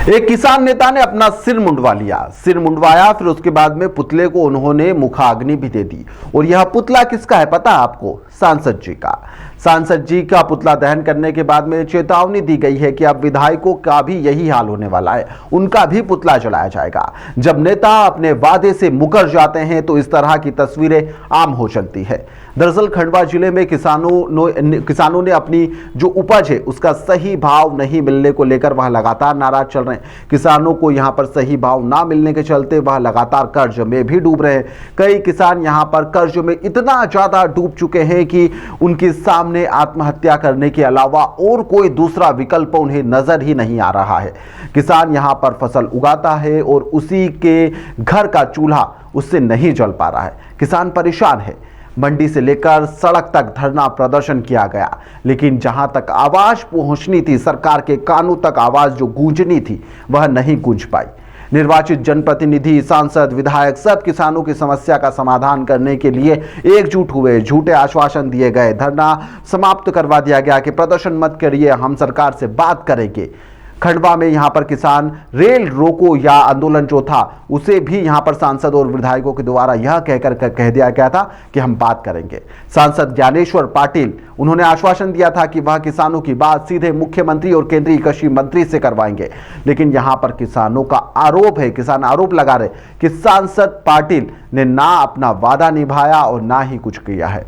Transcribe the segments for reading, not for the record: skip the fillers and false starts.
एक किसान नेता ने अपना सिर मुंडवा लिया। सिर मुंडवाया, फिर उसके बाद में पुतले को उन्होंने मुखाग्नि भी दे दी। और यह पुतला किसका है पता है आपको? सांसद जी का। सांसद जी का पुतला दहन करने के बाद में चेतावनी दी गई है कि अब विधायकों का भी यही हाल होने वाला है, उनका भी पुतला जलाया जाएगा। जब नेता अपने वादे से मुकर जाते हैं तो इस तरह की तस्वीरें आम हो चलती है। दरअसल खंडवा जिले में किसानों ने अपनी जो उपज है उसका सही भाव नहीं मिलने को लेकर वह लगातार नाराज चल रहे हैं। किसानों को यहां पर सही भाव ना मिलने के चलते वह लगातार कर्ज में भी डूब रहे हैं। कई किसान यहां पर कर्ज में इतना ज्यादा डूब चुके हैं कि उनके सामने आत्महत्या करने के अलावा और कोई दूसरा विकल्प उन्हें नजर ही नहीं आ रहा है। किसान यहां पर फसल उगाता है और उसी के घर का चूल्हा उससे नहीं जल पा रहा है। किसान परेशान है। मंडी से लेकर सड़क तक धरना प्रदर्शन किया गया, लेकिन जहां तक आवाज पहुंचनी थी, सरकार के कानों तक आवाज जो गूंजनी थी वह नहीं गूंज पाई। निर्वाचित जनप्रतिनिधि, सांसद, विधायक सब किसानों की समस्या का समाधान करने के लिए एकजुट हुए। झूठे आश्वासन दिए गए, धरना समाप्त करवा दिया गया कि प्रदर्शन मत करिए, हम सरकार से बात करेंगे। खंडवा में यहां पर किसान रेल रोको या आंदोलन जो था उसे भी यहां पर सांसद और विधायकों के द्वारा यह कहकर कह दिया गया था कि हम बात करेंगे। सांसद ज्ञानेश्वर पाटिल, उन्होंने आश्वासन दिया था कि वह किसानों की बात सीधे मुख्यमंत्री और केंद्रीय कृषि मंत्री से करवाएंगे, लेकिन यहां पर किसानों का आरोप है, किसान आरोप लगा रहे कि सांसद पाटिल ने ना अपना वादा निभाया और ना ही कुछ किया है।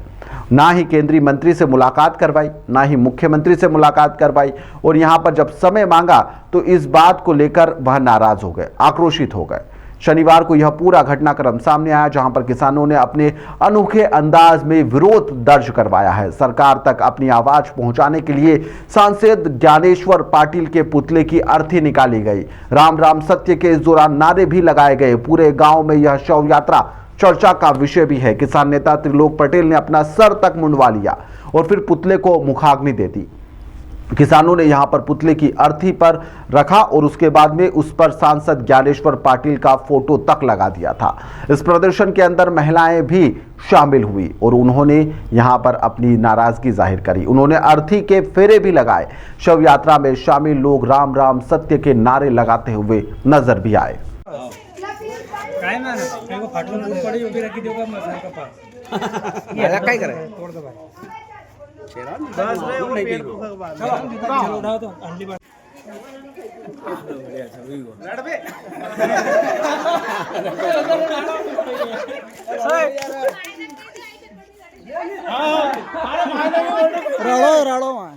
ना ही केंद्रीय मंत्री से मुलाकात करवाई, ना ही मुख्यमंत्री से मुलाकात करवाई। और यहां पर जब समय मांगा तो इस बात को लेकर वह नाराज हो गए, आक्रोशित हो गए। शनिवार को यह पूरा घटनाक्रम सामने आया जहां पर किसानों ने अपने अनोखे अंदाज में विरोध दर्ज करवाया है। सरकार तक अपनी आवाज पहुंचाने के लिए सांसद ज्ञानेश्वर पाटिल के पुतले की अर्थी निकाली गई। राम राम सत्य के इस दौरान नारे भी लगाए गए। पूरे गांव में यह शव यात्रा चर्चा का विषय भी है। किसान नेता त्रिलोक पटेल ने अपना सर तक मुंडवा लिया और फिर पुतले को मुखाग्नि दे दी। किसानों ने यहां पर पुतले की अर्थी पर रखा और उसके बाद में उस पर सांसद ज्ञानेश्वर पाटिल का फोटो तक लगा दिया था। इस प्रदर्शन के अंदर महिलाएं भी शामिल हुई और उन्होंने यहां पर अपनी नाराजगी जाहिर करी। उन्होंने अर्थी के फेरे भी लगाए। शव यात्रा में शामिल लोग राम राम सत्य के नारे लगाते हुए नजर भी आए। काय ना काय को फाटून दूर पड़ी उभी रखी देऊ का मसाला का पास ये काय करे तोड़ दो भाई छेड़ा बस रे वो पेड़ को भगवान चलो उठाओ तो अंडी बात लड़ बे हां राड़ो मां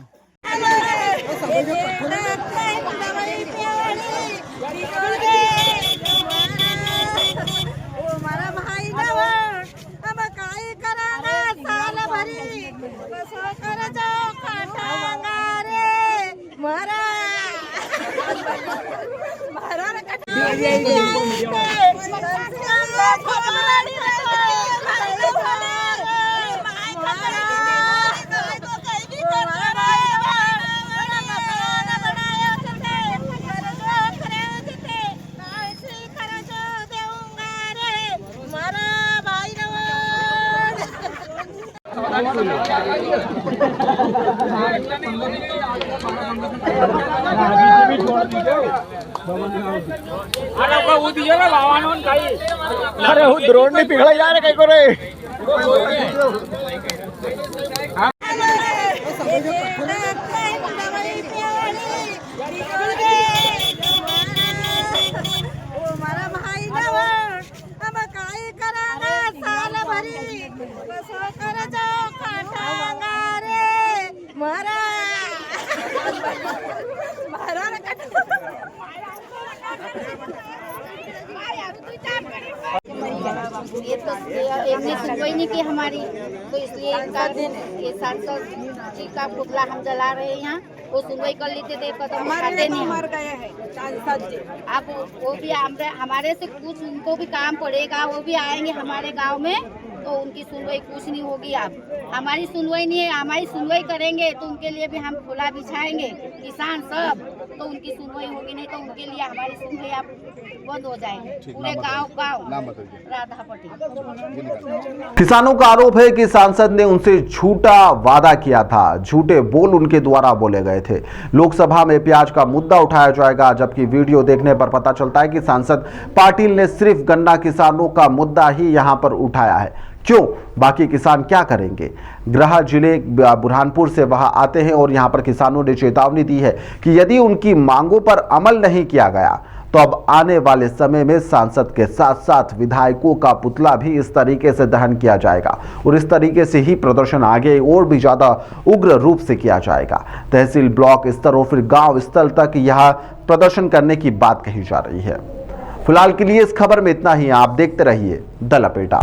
अरे वो दिया ना लावानो काई अरे वो ड्रोन नहीं पिघला यार काय करे ये तो एक सुनवाई नहीं की हमारी, तो इसलिए इनका ये सांसद जी का पुतला हम जला रहे हैं यहाँ। वो सुनवाई कर लेते थे तो हमारे नहीं मर गए हैं सांसद जी। अब वो भी हमारे से कुछ उनको भी काम पड़ेगा, वो भी आएंगे हमारे गांव में तो उनकी सुनवाई कुछ नहीं होगी। अब हमारी सुनवाई नहीं है, हमारी सुनवाई करेंगे तो उनके लिए भी हम खुला बिछाएंगे किसान सब, तो उनकी सुनवाई होगी नहीं तो उनके लिए हमारी सुनवाई आप बंद हो जाएंगे पूरे गांव राधापट्टी। किसानों का आरोप है कि सांसद ने उनसे झूठा वादा किया था, झूठे बोल उनके द्वारा बोले गए थे। लोकसभा में प्याज का मुद्दा उठाया जाएगा, जबकि वीडियो देखने पर पता चलता है कि सांसद पाटिल ने सिर्फ गन्ना किसानों का मुद्दा ही यहां पर उठाया है। क्यों? बाकी किसान क्या करेंगे? गृह जिले बुरहानपुर से वहां आते हैं और यहां पर किसानों ने चेतावनी दी है कि यदि उनकी मांगों पर अमल नहीं किया गया तो अब आने वाले समय में सांसद के साथ साथ विधायकों का पुतला भी इस तरीके से दहन किया जाएगा और इस तरीके से ही प्रदर्शन आगे और भी ज्यादा उग्र रूप से किया जाएगा। तहसील ब्लॉक स्तर और फिर गांव स्तर तक यह प्रदर्शन करने की बात कही जा रही है। फिलहाल के लिए इस खबर में इतना ही। आप देखते रहिए द लपेटा।